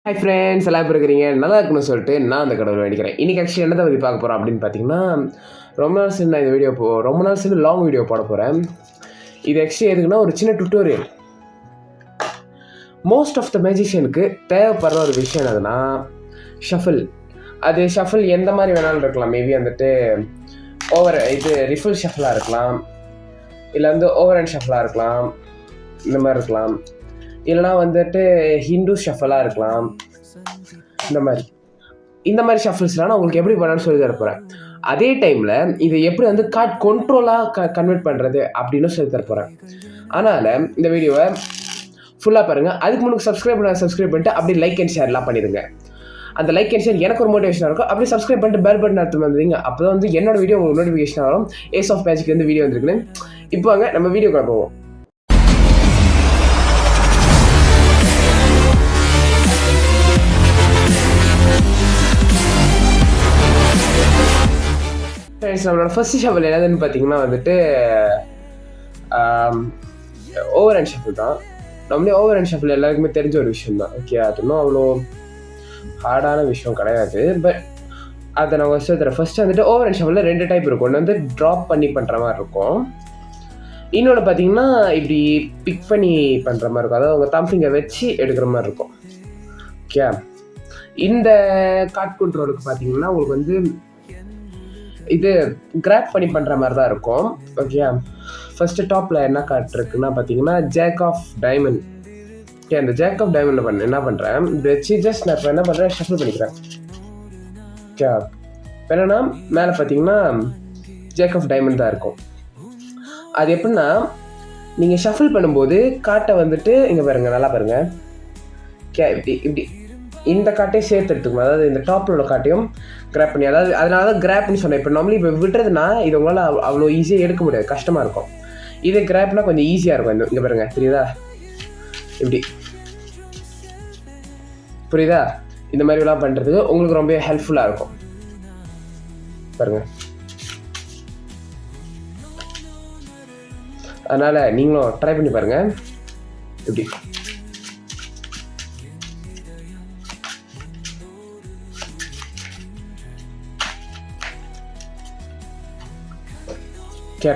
Hi friends எல்லாம் எப்படி இருக்கிறீங்க? நல்லா இருக்குன்னு சொல்லிட்டு நான் அந்த கடவுளை வேண்டிக்கிறேன். இன்றைக்கி ஆக்சுவலி என்னத்தை பற்றி பார்க்க போகிறோம் அப்படின்னு பார்த்தீங்கன்னா, ரொம்ப நாள் சேர்ந்து லாங் வீடியோ போட போகிறேன். இது ஆக்சுவலி எதுக்குன்னா ஒரு சின்ன டுட்டோரியல். மோஸ்ட் ஆஃப் த மேஜிஷியனுக்கு தேவைப்படுற ஒரு விஷயம் என்னதுன்னா ஷஃபில். அது ஷஃபில் எந்த மாதிரி வேணாலும் இருக்கலாம். மேபி வந்துட்டு ரிஃபில் ஷஃபிலாக இருக்கலாம், இல்லை வந்து ஓவர் அண்ட் ஷஃபிலாக இருக்கலாம், இந்த மாதிரி இருக்கலாம். இல்லைனா வந்துட்டு ஹிந்து ஷஃபலாக இருக்கலாம். இந்த மாதிரி ஷஃபில்ஸ்லாம் நான் உங்களுக்கு எப்படி பண்ணணும்னு சொல்லி தரப்போகிறேன். அதே டைமில் இதை எப்படி வந்து கார்ட் கண்ட்ரோலாக கன்வெர்ட் பண்ணுறது அப்படின்னு சொல்லி தரப்போகிறேன். அதனால் இந்த வீடியோவை ஃபுல்லாக பாருங்கள். அதுக்கு முன்னாடி சப்ஸ்கிரைப் பண்ணிட்டு அப்படியே லைக் அண்ட் ஷேர்லாம் பண்ணிடுங்க. அந்த லைக் அண்ட் ஷேர் எனக்கு ஒரு மோட்டிவேஷனாக இருக்கும். அப்படியே சப்ஸ்கிரைப் பண்ணிட்டு பெல் பட்டன் எடுத்து வந்துங்க. அப்போ தான் வந்து என்னோட வீடியோ உங்களுக்கு நோட்டிஃபிகேஷன் வரும். ஏஸ் ஆஃப் மேஜிக் வந்து வீடியோ வந்துருக்குன்னு. இப்போ வாங்க நம்ம வீடியோக்குள்ள போவோம். நம்மளோட ஃபர்ஸ்ட் ஷஃபில் என்னதுன்னு பார்த்தீங்கன்னா வந்துட்டு ஓவர் அண்ட் ஷஃபில் தான். நம்மளே ஓவர் அண்ட் ஷஃபில் எல்லாருக்குமே தெரிஞ்ச ஒரு விஷயம் தான். ஓகே, அது இன்னும் அவ்வளோ ஹார்டான விஷயம் கிடையாது. பட் அதை நான் ஃபர்ஸ்ட் வந்துட்டு ஓவர் அண்ட் ஷஃபில் 2 டைப் இருக்கும். ஒன்று வந்து ட்ராப் பண்ணி பண்ணுற மாதிரி இருக்கும். இன்னொன்று பார்த்தீங்கன்னா இப்படி பிக் பண்ணி பண்ணுற மாதிரி இருக்கும். அதாவது உங்கள் தம் ஃபிங்கர் வச்சு எடுக்கிற மாதிரி இருக்கும். ஓகே, இந்த கார்ட் கண்ட்ரோலுக்கு பார்த்தீங்கன்னா உங்களுக்கு வந்து இது கிராப் பண்ணி பண்ணுற மாதிரி தான் இருக்கும். ஓகே, ஃபர்ஸ்ட்டு டாப்பில் என்ன கார்ட் இருக்குன்னா பார்த்தீங்கன்னா ஜேக் ஆஃப் டைமண்ட். ஓகே, அந்த ஜேக் ஆஃப் டைமண்டில் என்ன பண்ணுறேன், இது வச்சு ஜஸ்ட் நான் இப்போ என்ன பண்ணுறேன், ஷஃபில் பண்ணிக்கிறேன். ஓகே, இப்போ என்னன்னா மேலே பார்த்தீங்கன்னா ஜேக் ஆஃப் டைமண்ட் தான் இருக்கும். அது எப்படின்னா நீங்கள் ஷஃபில் பண்ணும்போது கார்ட்டை வந்துட்டு இங்கே பாருங்கள், நல்லா பாருங்கள். ஓகே, இப்படி இந்த காட்டையும் சேர்த்து எடுத்துக்கணும். அதாவது இந்த டாப்பில் உள்ள காட்டையும் கிராப் பண்ணி, அதாவது அதனால தான் கிராப்னு சொன்னேன். இப்போ நார்மலி இப்போ விட்டுறதுனா இது உங்களால் அவ்வளோ ஈஸியாக எடுக்க முடியாது, கஷ்டமாக இருக்கும். இது கிராப்னா கொஞ்சம் ஈஸியாக இருக்கும். இங்கே பாருங்க, தெரியுதா? இப்படி புரியுதா? இந்த மாதிரிலாம் பண்ணுறதுக்கு உங்களுக்கு ரொம்ப ஹெல்ப்ஃபுல்லாக இருக்கும். பாருங்க, அதனால் நீங்களும் ட்ரை பண்ணி பாருங்கள். இப்படி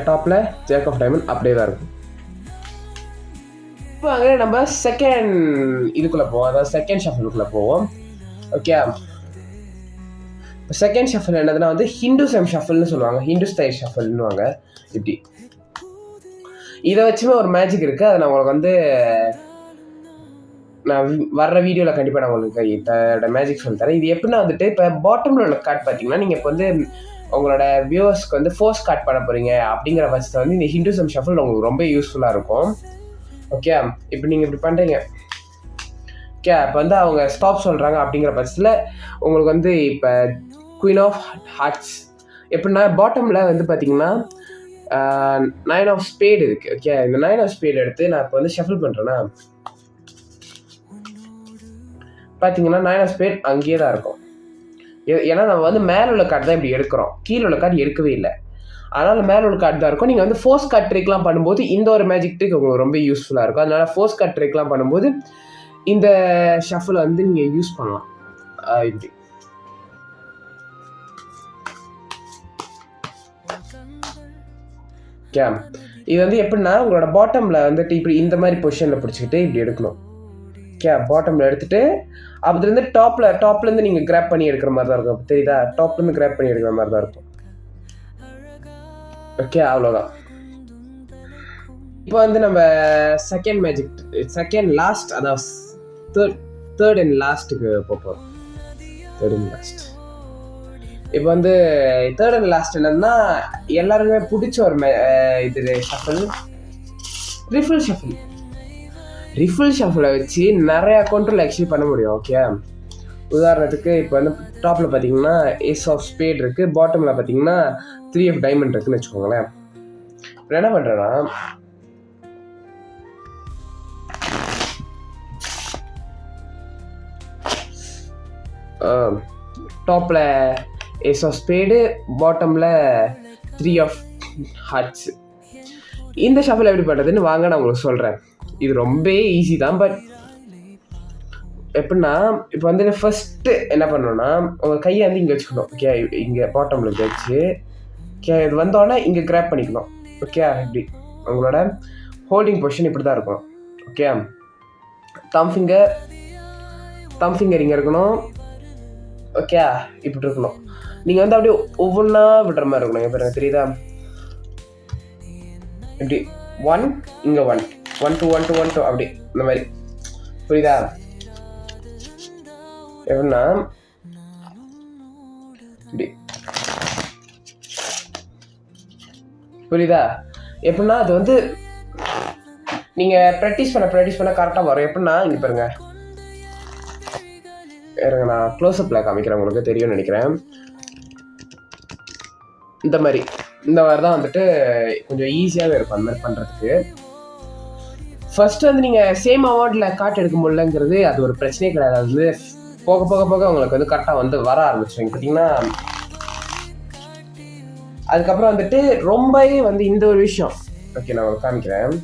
டாப்பில் ஜேக் ஆஃப் டைமண்ட் அப்படியே தான் இருக்கும். இப்போ அங்கே நம்ம செகண்ட் இதுக்குள்ளே போவோம், அதாவது செகண்ட் ஷஃபிலுக்குள்ளே போவோம். ஓகே, இப்போ செகண்ட் ஷஃபில் என்னதுன்னா வந்து ஹிந்துசம் ஷஃபில்னு சொல்லுவாங்க, ஹிந்து ஸ்டைல் ஷஃபில்னுவாங்க. இப்படி இதை வச்சுமே ஒரு மேஜிக் இருக்குது. அதை நான் உங்களுக்கு வந்து நான் வர்ற வீடியோவில் கண்டிப்பாக நான் உங்களுக்கு மேஜிக் சொல்லி தரேன். இது எப்படின்னா வந்துட்டு இப்போ பாட்டமில் உள்ள கார்ட் பார்த்தீங்கன்னா, நீங்கள் இப்போ வந்து உங்களோட வியூவர்ஸ்க்கு வந்து ஃபோர்ஸ் கார்ட் பண்ண போகிறீங்க அப்படிங்கிற பட்சத்தில் வந்து இந்த ஹிந்துசம் ஷஃபில் உங்களுக்கு ரொம்ப யூஸ்ஃபுல்லாக இருக்கும். ஓகே, இப்போ நீங்கள் இப்படி பண்ணுறீங்க. ஓகே, இப்போ வந்து அவங்க ஸ்டாப் சொல்கிறாங்க அப்படிங்கிற பட்சத்தில் உங்களுக்கு வந்து இப்போ குயின் ஆஃப் ஹார்ட்ஸ் எப்படின்னா பாட்டமில் வந்து பார்த்தீங்கன்னா 9 ஆஃப் ஸ்பேடு இருக்குது. ஓகே, இந்த 9 ஆஃப் ஸ்பேடு எடுத்து நான் இப்போ வந்து ஷஃபில் பண்ணுறேன்னா பார்த்தீங்கன்னா 9 ஆஃப் ஸ்பேட் அங்கேயே தான் இருக்கும். ஏன்னா நம்ம வந்து மேலே உள்ள கார்டு தான் இப்படி எடுக்கிறோம், கீழே உள்ள கார்டு எடுக்கவே இல்லை. அதனால் மேலே உள்ள கார்டு தான் இருக்கும். நீங்கள் வந்து ஃபோர்ஸ் கார்ட் ட்ரிக்லாம் பண்ணும்போது இந்த ஒரு மேஜிக் ட்ரிக் உங்களுக்கு ரொம்ப யூஸ்ஃபுல்லாக இருக்கும். அதனால் ஃபோர்ஸ் கார்ட் ட்ரிக்லாம் பண்ணும்போது இந்த ஷஃபில் வந்து நீங்கள் யூஸ் பண்ணலாம். இப்படி ஓகே, இது வந்து எப்படின்னா உங்களோட பாட்டமில் வந்துட்டு இப்படி இந்த மாதிரி பொசிஷனில் பிடிச்சிக்கிட்டு இப்படி எடுக்கணும். ஓகே, பாட்டமில் எடுத்துகிட்டு அதுலேருந்து டாப்லேருந்து நீங்கள் கிராப் பண்ணி எடுக்கிற மாதிரி தான் இருக்கும். தெரியுதா? டாப்லேருந்து கிராப் பண்ணி எடுக்கிற மாதிரி தான் இருக்கும். ஓகே, அவ்வளோதான். இப்போ வந்து நம்ம செகண்ட் லாஸ்ட், அதாவது தேர்ட் அண்ட் லாஸ்ட்டுக்கு போகிறோம். தேர்ட் அண்ட் லாஸ்ட் இப்போ வந்து தேர்ட் அண்ட் லாஸ்ட் என்னன்னா எல்லாருக்குமே பிடிச்ச ஒரு இது ஷஃபில், ரிஃபில் ஷஃபில் வச்சு நிறையா கண்ட்ரோல் ஆக்சுவலி பண்ண முடியும். ஓகே, உதாரணத்துக்கு இப்போ வந்து டாப்பில் பார்த்தீங்கன்னா ஏஸ் ஆஃப் ஸ்பேட் இருக்குது, பாட்டமில் பார்த்தீங்கன்னா 3 ஆஃப் டைமண்ட் இருக்குன்னு வச்சுக்கோங்களேன். இப்போ என்ன பண்ணுறேன்னா டாப்பில் ஏஸ் ஆஃப் ஸ்பேடு, பாட்டமில் 3 ஆஃப் ஹார்ட்ஸ். இந்த ஷஃபில் எப்படி பண்ணுறதுன்னு வாங்க நான் உங்களுக்கு சொல்கிறேன். இது ரொம்ப ஈஸி தான். பட் எப்படின்னா இப்போ வந்து ஃபர்ஸ்ட்டு என்ன பண்ணணும்னா உங்கள் கையை வந்து இங்கே வச்சுக்கணும். ஓகே, இங்கே பாட்டமில் இப்படி வச்சு ஓகே, இது வந்தோடனே இங்கே கிராப் பண்ணிக்கணும். ஓகே, இப்படி உங்களோட ஹோல்டிங் பொசிஷன் இப்படி தான் இருக்கும். ஓகே, தம் ஃபிங்கர் இங்கே இருக்கணும். ஓகே, இப்படி இருக்கணும். நீங்கள் வந்து அப்படியே ஒவ்வொன்றா விடுற மாதிரி இருக்கணும். இப்போ எனக்கு தெரியுதா, இப்படி 1 இங்கே 1 1 2 1 2 1 2 அப்படி இந்த மாதிரி. புரியுதா? எப்படின்னா இப்படி. புரியுதா? எப்படின்னா அது வந்து நீங்கள் ப்ராக்டிஸ் பண்ண கரெக்டாக வரும். எப்படின்னா இங்கே பாருங்க, நான் க்ளோஸ்அப்பில் காமிக்கிறேன், உங்களுக்கு தெரியும்னு நினைக்கிறேன். இந்த மாதிரி தான் வந்துட்டு கொஞ்சம் ஈஸியாகவே இருக்கும் அந்த மாதிரி பண்ணுறதுக்கு. ஃபர்ஸ்ட் வந்து நீங்கள் சேம் அமௌண்ட்டில் காட்டு எடுக்க முடியலங்கிறது அது ஒரு பிரச்சனையே கிடையாது. அது வந்து போக போக போக உங்களுக்கு வந்து கரெக்டாக வந்து வர ஆரம்பிச்சிடும். பார்த்தீங்கன்னா அதுக்கப்புறம் வந்துட்டு ரொம்பவே வந்து இந்த ஒரு விஷயம் ஓகே நான் உங்களுக்கு காமிக்கிறேன்.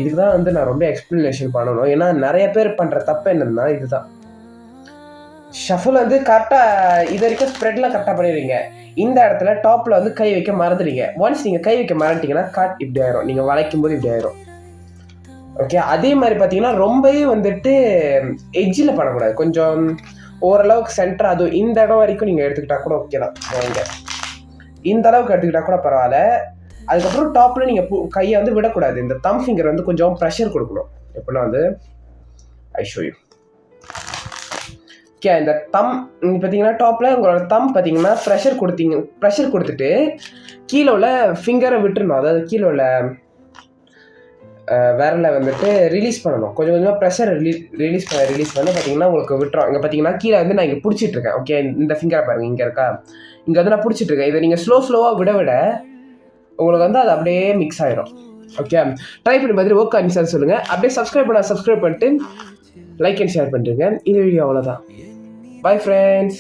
இதுக்கு தான் வந்து நான் ரொம்ப எக்ஸ்பிளனேஷன் பண்ணணும். ஏன்னா நிறைய பேர் பண்ணுற தப்பு என்னன்னா இதுதான், ஷஃபில் வந்து கரெக்டாக இது வரைக்கும் ஸ்ப்ரெட்லாம் கரெக்டாக பண்ணிடுறீங்க. இந்த இடத்துல டாப்பில் வந்து கை வைக்க மறந்துடுங்க. ஒன்ஸ் நீங்கள் கை வைக்க மறந்துட்டீங்கன்னா காட் இப்படி ஆயிரும், நீங்கள் வளைக்கும் போது இப்படி ஆயிரும். ஓகே, அதே மாதிரி பார்த்தீங்கன்னா ரொம்பவே வந்துட்டு எட்ஜில் பண்ணக்கூடாது, கொஞ்சம் ஓரளவுக்கு சென்டர், அதுவும் இந்த இடம் வரைக்கும் நீங்கள் எடுத்துக்கிட்டா கூட ஓகே தான். இங்கே இந்த அளவுக்கு எடுத்துக்கிட்டா கூட பரவாயில்ல. அதுக்கப்புறம் டாப்பில் நீங்கள் கையை வந்து விடக்கூடாது. இந்த தம் ஃபிங்கர் வந்து கொஞ்சம் ப்ரெஷர் கொடுக்கணும். எப்படின்னா வந்து ஐ ஷோ யூ. ஓகே, இந்த தம் பார்த்தீங்கன்னா டாப்பில் உங்களோட தம் பார்த்தீங்கன்னா ப்ரெஷர் கொடுத்துட்டு கீழே உள்ள ஃபிங்கரை விட்டுருணும். அதாவது கீழே உள்ள விரலை வந்துட்டு ரிலீஸ் பண்ணணும். கொஞ்சம் கொஞ்சமாக ப்ரெஷர் ரிலீஸ் பண்ணி பார்த்தீங்கன்னா உங்களுக்கு விட்டுரும். இங்கே பார்த்தீங்கன்னா கீழே வந்து நான் இங்கே பிடிச்சிட்ருக்கேன். ஓகே, இந்த ஃபிங்கரை பாருங்கள், இங்கே இருக்கா, இங்கே வந்து நான் பிடிச்சிட்ருக்கேன். இதை நீங்கள் ஸ்லோவாக விட உங்களுக்கு வந்து அது அப்படியே மிக்ஸ் ஆகிடும். ஓகே, ட்ரை பண்ணி மாதிரி ஒர்க் ஆனிச்சான்னு சொல்லுங்கள். அப்படியே சப்ஸ்கிரைப் பண்ணிட்டு லைக் அண்ட் ஷேர் பண்ணிட்டுருங்க. இந்த வீடியோ அவ்வளோதான். Bye friends.